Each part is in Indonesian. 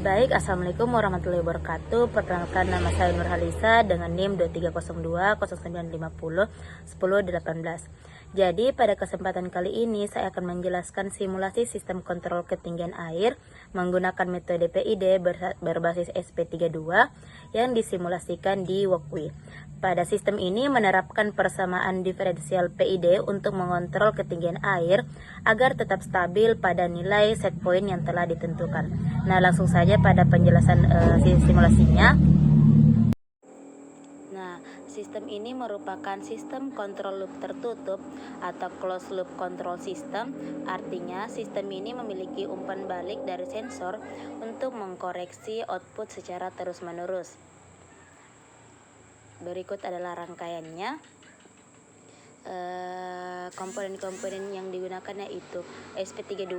Baik, Assalamualaikum warahmatullahi wabarakatuh. Perkenalkan, nama saya Nur Halisa dengan NIM 2302 0950 1018. Jadi pada kesempatan kali ini saya akan menjelaskan simulasi sistem kontrol ketinggian air menggunakan metode PID berbasis SP32 yang disimulasikan di Walkway. Pada sistem ini menerapkan persamaan diferensial PID untuk mengontrol ketinggian air agar tetap stabil pada nilai set point yang telah ditentukan. Nah, langsung saja pada penjelasan simulasinya. Nah, sistem ini merupakan sistem kontrol loop tertutup atau closed loop control system. Artinya, sistem ini memiliki umpan balik dari sensor untuk mengkoreksi output secara terus-menerus. Berikut adalah rangkaiannya. Komponen-komponen yang digunakan yaitu SP32.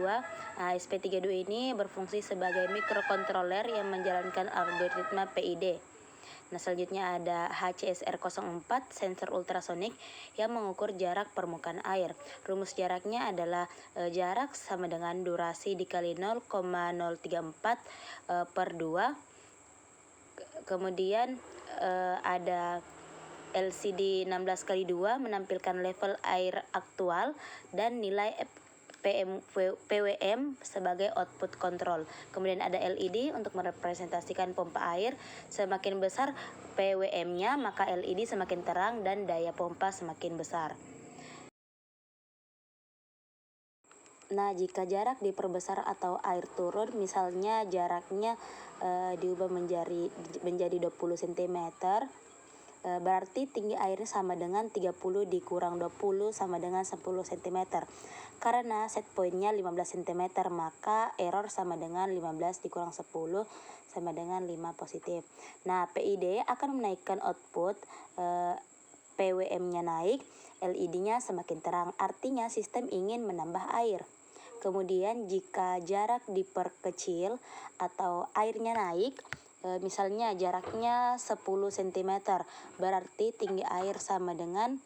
SP32 ini berfungsi sebagai mikrokontroler yang menjalankan algoritma PID. Nah, selanjutnya ada HCSR04 sensor ultrasonik yang mengukur jarak permukaan air. Rumus jaraknya adalah jarak sama dengan durasi dikali 0,034 per 2. Kemudian ada LCD 16x2 menampilkan level air aktual dan nilai PWM sebagai output kontrol. Kemudian ada LED untuk merepresentasikan pompa air. Semakin besar PWM-nya, maka LED semakin terang dan daya pompa semakin besar. Nah, jika jarak diperbesar atau air turun, misalnya jaraknya diubah menjadi 20 cm, berarti tinggi airnya sama dengan 30 dikurang 20 sama dengan 10 cm. Karena set pointnya 15 cm, maka error sama dengan 15 dikurang 10 sama dengan 5 positif. Nah, PID akan menaikkan output, PWM-nya naik, LED-nya semakin terang. Artinya sistem ingin menambah air. Kemudian jika jarak diperkecil atau airnya naik, misalnya jaraknya 10 cm, berarti tinggi air sama dengan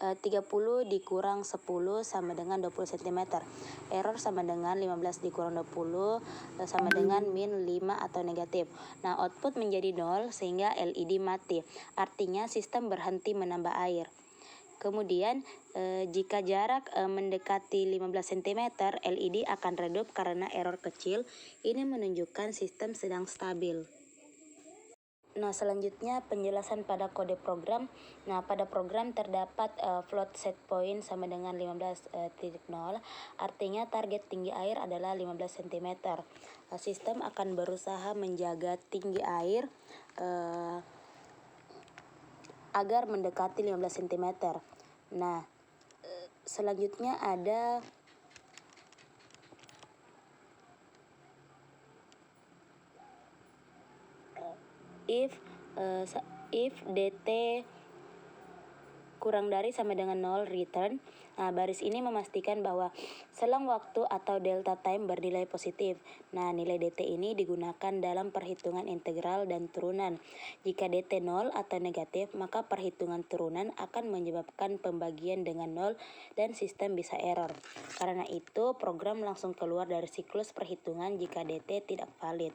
30 dikurang 10 sama dengan 20 cm. Error sama dengan 15 dikurang 20 sama dengan min 5 atau negatif. Nah, output menjadi 0 sehingga LED mati. Artinya sistem berhenti menambah air. Kemudian jika jarak mendekati 15 cm, LED akan redup karena error kecil. Ini menunjukkan sistem sedang stabil. Nah, selanjutnya penjelasan pada kode program. Nah, pada program terdapat float set point sama dengan 15.0. Artinya target tinggi air adalah 15 cm. Sistem akan berusaha menjaga tinggi air agar mendekati 15 cm. Nah, selanjutnya ada if dt kurang dari sama dengan 0 return. Nah, baris ini memastikan bahwa selang waktu atau delta time bernilai positif. Nah, nilai dt ini digunakan dalam perhitungan integral dan turunan. Jika dt 0 atau negatif, maka perhitungan turunan akan menyebabkan pembagian dengan 0 dan sistem bisa error. Karena itu, program langsung keluar dari siklus perhitungan jika dt tidak valid.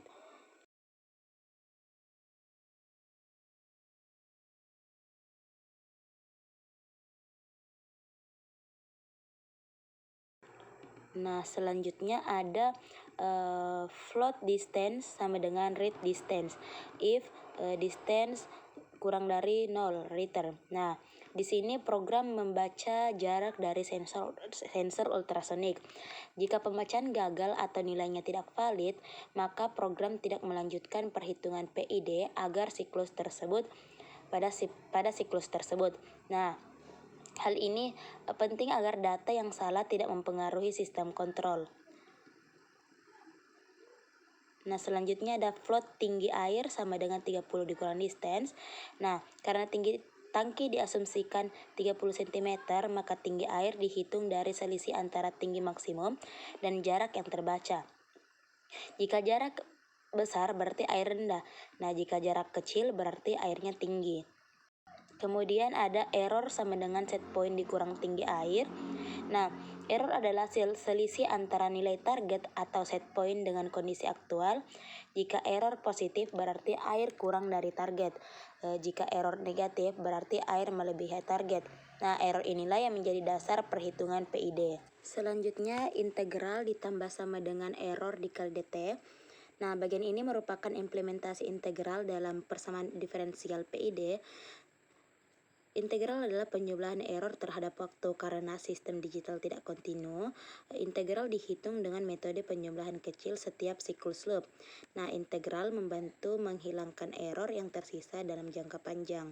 Nah, selanjutnya ada float distance sama dengan read distance. If distance kurang dari 0 return. Nah, di sini program membaca jarak dari sensor ultrasonik. Jika pembacaan gagal atau nilainya tidak valid, maka program tidak melanjutkan perhitungan PID agar siklus tersebut pada siklus tersebut. Nah, hal ini penting agar data yang salah tidak mempengaruhi sistem kontrol. Nah, selanjutnya ada float tinggi air sama dengan 30 dikurang distance. Nah, karena tangki diasumsikan 30 cm, maka tinggi air dihitung dari selisih antara tinggi maksimum dan jarak yang terbaca. Jika jarak besar berarti air rendah. Nah, jika jarak kecil berarti airnya tinggi. Kemudian ada error sama dengan set point dikurang tinggi air. Nah, error adalah selisih antara nilai target atau set point dengan kondisi aktual. Jika error positif berarti air kurang dari target. Jika error negatif berarti air melebihi target. Nah, error inilah yang menjadi dasar perhitungan PID. Selanjutnya, integral ditambah sama dengan error dikali dt. Nah, bagian ini merupakan implementasi integral dalam persamaan diferensial PID. Integral adalah penjumlahan error terhadap waktu karena sistem digital tidak kontinu. Integral dihitung dengan metode penjumlahan kecil setiap siklus loop. Nah, integral membantu menghilangkan error yang tersisa dalam jangka panjang.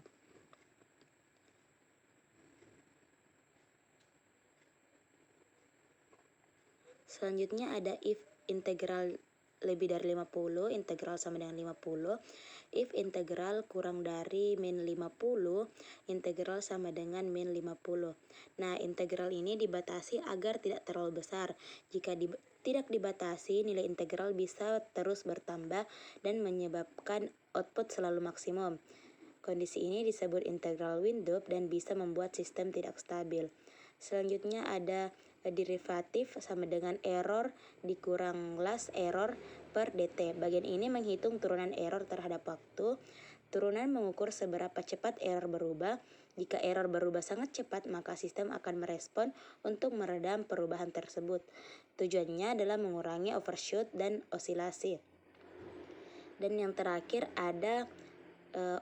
Selanjutnya ada if integral lebih dari 50, integral sama dengan 50. If integral kurang dari min 50, integral sama dengan min 50. Nah, integral ini dibatasi agar tidak terlalu besar. Jika tidak dibatasi, nilai integral bisa terus bertambah dan menyebabkan output selalu maksimum. Kondisi ini disebut integral window dan bisa membuat sistem tidak stabil. Selanjutnya ada derivatif sama dengan error dikurang last error per dt. Bagian ini menghitung turunan error terhadap waktu. Turunan mengukur seberapa cepat error berubah. Jika error berubah sangat cepat, maka sistem akan merespon untuk meredam perubahan tersebut. Tujuannya adalah mengurangi overshoot dan osilasi. Dan yang terakhir ada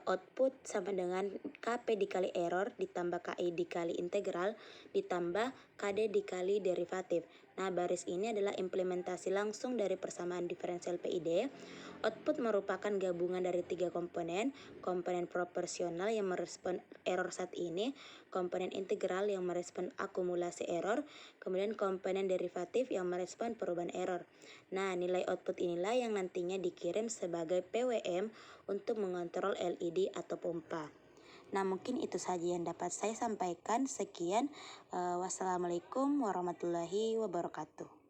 output sama dengan KP dikali error ditambah KI dikali integral ditambah KD dikali derivatif. Nah, baris ini adalah implementasi langsung dari persamaan diferensial PID. Output merupakan gabungan dari 3 komponen proporsional yang merespon error saat ini, komponen integral yang merespon akumulasi error, kemudian komponen derivatif yang merespon perubahan error. Nah, nilai output inilah yang nantinya dikirim sebagai PWM untuk mengontrol LED atau pompa. Nah, mungkin itu saja yang dapat saya sampaikan. Sekian. Wassalamualaikum warahmatullahi wabarakatuh.